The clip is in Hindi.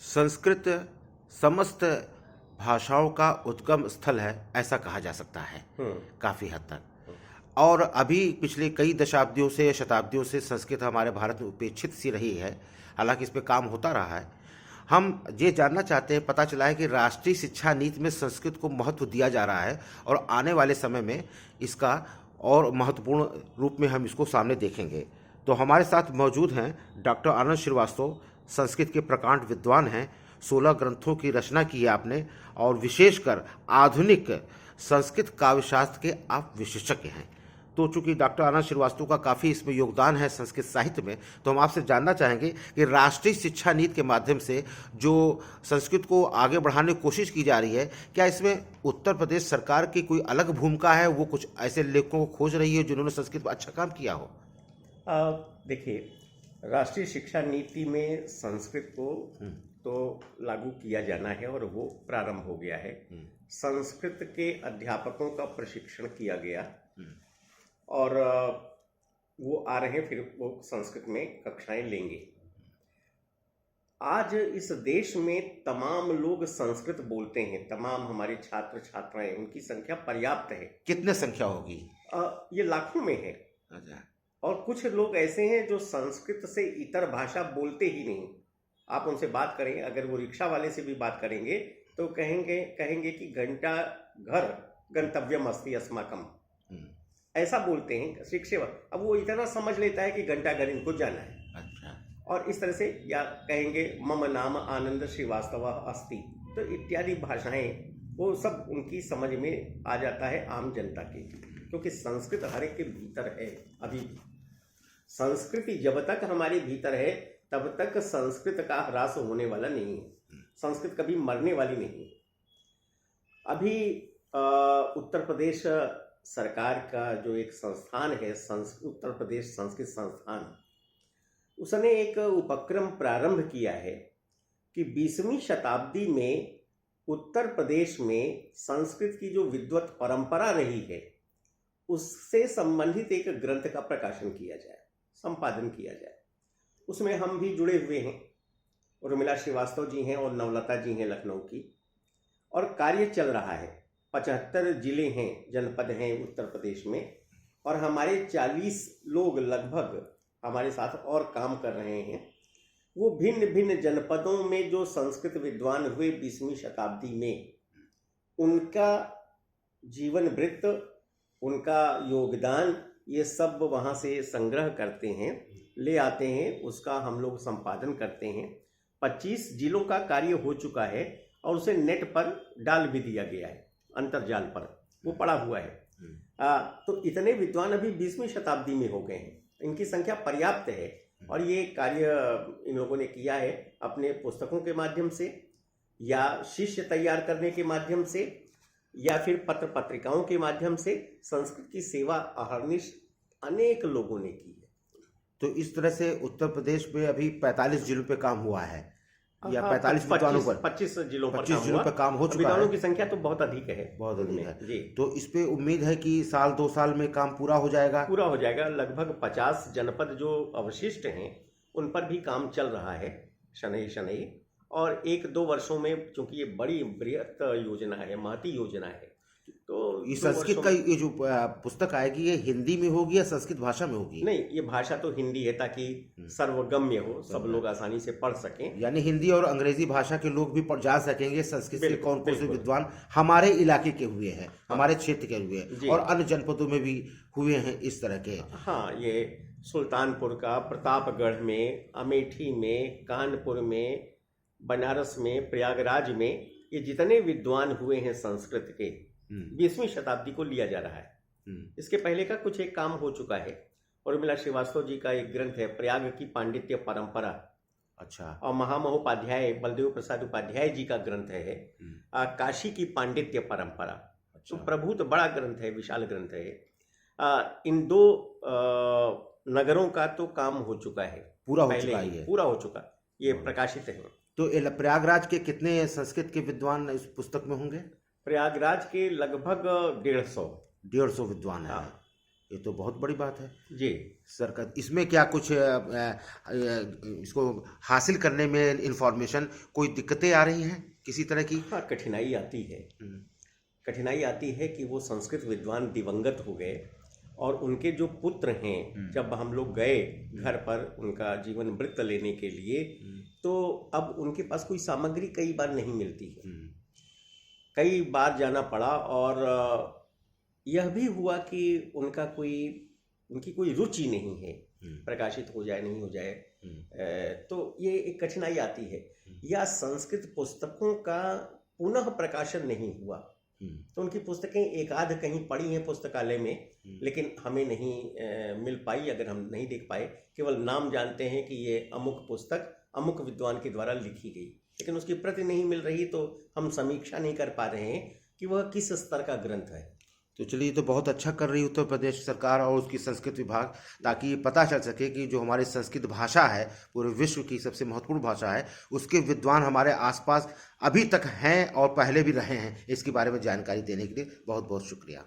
संस्कृत समस्त भाषाओं का उद्गम स्थल है, ऐसा कहा जा सकता है काफ़ी हद तक। और अभी पिछले कई दशाब्दियों से या शताब्दियों से संस्कृत हमारे भारत में उपेक्षित सी रही है, हालांकि इस पे काम होता रहा है। हम ये जानना चाहते हैं, पता चला है कि राष्ट्रीय शिक्षा नीति में संस्कृत को महत्व दिया जा रहा है और आने वाले समय में इसका और महत्वपूर्ण रूप में हम इसको सामने देखेंगे। तो हमारे साथ मौजूद हैं डॉक्टर आनंद श्रीवास्तव, संस्कृत के प्रकांड विद्वान हैं। 16 ग्रंथों की रचना की है आपने और विशेषकर आधुनिक संस्कृत काव्यशास्त्र के आप विशेषज्ञ हैं। तो चूंकि डॉक्टर आनंद श्रीवास्तव का काफ़ी इसमें योगदान है संस्कृत साहित्य में, तो हम आपसे जानना चाहेंगे कि राष्ट्रीय शिक्षा नीति के माध्यम से जो संस्कृत को आगे बढ़ाने की कोशिश की जा रही है, क्या इसमें उत्तर प्रदेश सरकार की कोई अलग भूमिका है? वो कुछ ऐसे लेखकों को खोज रही है जिन्होंने संस्कृत पर अच्छा काम किया हो? देखिए, राष्ट्रीय शिक्षा नीति में संस्कृत को तो लागू किया जाना है और वो प्रारंभ हो गया है। संस्कृत के अध्यापकों का प्रशिक्षण किया गया और वो आ रहे हैं, फिर वो संस्कृत में कक्षाएं लेंगे। आज इस देश में तमाम लोग संस्कृत बोलते हैं, तमाम हमारे छात्र छात्राएं, उनकी संख्या पर्याप्त है। कितने संख्या होगी? ये लाखों में है। अच्छा। और कुछ लोग ऐसे हैं जो संस्कृत से इतर भाषा बोलते ही नहीं। आप उनसे बात करें, अगर वो रिक्शा वाले से भी बात करेंगे तो कहेंगे कि घंटा घर गंतव्यम अस्ति अस्माकम, ऐसा बोलते हैं रिक्शे वाले। अब वो इतना समझ लेता है कि घंटा घर इनको जाना है। अच्छा। और इस तरह से, या कहेंगे मम नाम आनंद श्रीवास्तव अस्ति, तो इत्यादि भाषाएं वो सब उनकी समझ में आ जाता है आम जनता के, क्योंकि संस्कृत हर एक के भीतर है। अभी संस्कृति जब तक हमारे भीतर है तब तक संस्कृत का ह्रास होने वाला नहीं है। संस्कृत कभी मरने वाली नहीं। अभी उत्तर प्रदेश सरकार का जो एक संस्थान है, उत्तर प्रदेश संस्कृत संस्थान, उसने एक उपक्रम प्रारंभ किया है कि 20वीं शताब्दी में उत्तर प्रदेश में संस्कृत की जो विद्वत परंपरा रही है उससे संबंधित एक ग्रंथ का प्रकाशन किया जाए, संपादन किया जाए। उसमें हम भी जुड़े हुए हैं। उर्मिला श्रीवास्तव जी हैं और नवलता जी हैं लखनऊ की, और कार्य चल रहा है। 75 जिले हैं, जनपद हैं उत्तर प्रदेश में, और हमारे 40 लोग लगभग हमारे साथ और काम कर रहे हैं। वो भिन्न भिन्न जनपदों में जो संस्कृत विद्वान हुए 20वीं शताब्दी में, उनका जीवन वृत्त, उनका योगदान, ये सब वहाँ से संग्रह करते हैं, ले आते हैं, उसका हम लोग संपादन करते हैं। 25 जिलों का कार्य हो चुका है और उसे नेट पर डाल भी दिया गया है, अंतर्जाल पर वो पड़ा हुआ है। तो इतने विद्वान अभी 20वीं शताब्दी में हो गए हैं, इनकी संख्या पर्याप्त है। और ये कार्य इन लोगों ने किया है अपने पुस्तकों के माध्यम से, या शिष्य तैयार करने के माध्यम से, या फिर पत्र पत्रिकाओं के माध्यम से। संस्कृत की सेवा अहर्निश अनेक लोगों ने की है। तो इस तरह से उत्तर प्रदेश में अभी 45 जिलों पे काम हुआ है, या 45 विद्वानों पर 25 जिलों पर 25 जिलों पर काम हो चुका है। विद्वानों की संख्या तो बहुत अधिक है, बहुत अधिक है जी। तो इस पे उम्मीद है कि साल 2 साल में काम पूरा हो जाएगा। पूरा हो जाएगा। लगभग 50 जनपद जो अवशिष्ट हैं उन पर भी काम चल रहा है शनैः शनैः। और 1-2 वर्षों में, चूंकि ये बड़ी बृहत योजना है, महती योजना है, तो ये संस्कृत का ये जो पुस्तक आएगी, ये हिंदी में होगी या संस्कृत भाषा में होगी? नहीं, ये भाषा तो हिंदी है, ताकि सर्वगम्य हो, सब लोग आसानी से पढ़ सकें। यानी हिंदी और अंग्रेजी भाषा के लोग भी जा सकेंगे। संस्कृत के कौन कौन से विद्वान हमारे इलाके के हुए हैं, हमारे क्षेत्र के हुए हैं, और अन्य जनपदों में भी हुए हैं इस तरह के। हाँ, ये सुल्तानपुर का, प्रतापगढ़ में, अमेठी में, कानपुर में, बनारस में, प्रयागराज में, ये जितने विद्वान हुए हैं संस्कृत के, 20वीं शताब्दी को लिया जा रहा है। इसके पहले का कुछ एक काम हो चुका है। उर्मिला श्रीवास्तव जी का एक ग्रंथ है प्रयाग की पांडित्य परंपरा। अच्छा। और महामहोपाध्याय बलदेव प्रसाद उपाध्याय जी का ग्रंथ है काशी की पांडित्य परंपरा। अच्छा। तो प्रभुत बड़ा ग्रंथ है, विशाल ग्रंथ है। इन 2 नगरों का तो काम हो चुका है, पूरा हो चुका है, पूरा हो चुका, ये प्रकाशित है। तो प्रयागराज के कितने संस्कृत के विद्वान इस पुस्तक में होंगे? प्रयागराज के लगभग 150 विद्वान है। ये तो बहुत बड़ी बात है जी। सरकार। इसमें क्या कुछ इसको हासिल करने में इंफॉर्मेशन कोई दिक्कतें आ रही हैं किसी तरह की? हाँ, कठिनाई आती है। कठिनाई आती है कि वो संस्कृत विद्वान दिवंगत हो गए और उनके जो पुत्र हैं, जब हम लोग गए घर पर उनका जीवन वृत्त लेने के लिए, तो अब उनके पास कोई सामग्री कई बार नहीं मिलती है। कई बार जाना पड़ा और यह भी हुआ कि उनकी कोई रुचि नहीं है, प्रकाशित हो जाए नहीं हो जाए, तो ये एक कठिनाई आती है। या संस्कृत पुस्तकों का पुनः प्रकाशन नहीं हुआ, तो उनकी पुस्तकें एक आध कहीं पड़ी हैं पुस्तकालय में, लेकिन हमें नहीं मिल पाई। अगर हम नहीं देख पाए, केवल नाम जानते हैं कि ये अमुक पुस्तक अमुक विद्वान के द्वारा लिखी गई, लेकिन उसकी प्रति नहीं मिल रही, तो हम समीक्षा नहीं कर पा रहे हैं कि वह किस स्तर का ग्रंथ है। तो चलिए, तो बहुत अच्छा कर रही उत्तर प्रदेश सरकार और उसकी संस्कृत विभाग, ताकि पता चल सके कि जो हमारी संस्कृत भाषा है पूरे विश्व की सबसे महत्वपूर्ण भाषा है, उसके विद्वान हमारे आसपास अभी तक हैं और पहले भी रहे हैं। इसके बारे में जानकारी देने के लिए बहुत बहुत शुक्रिया।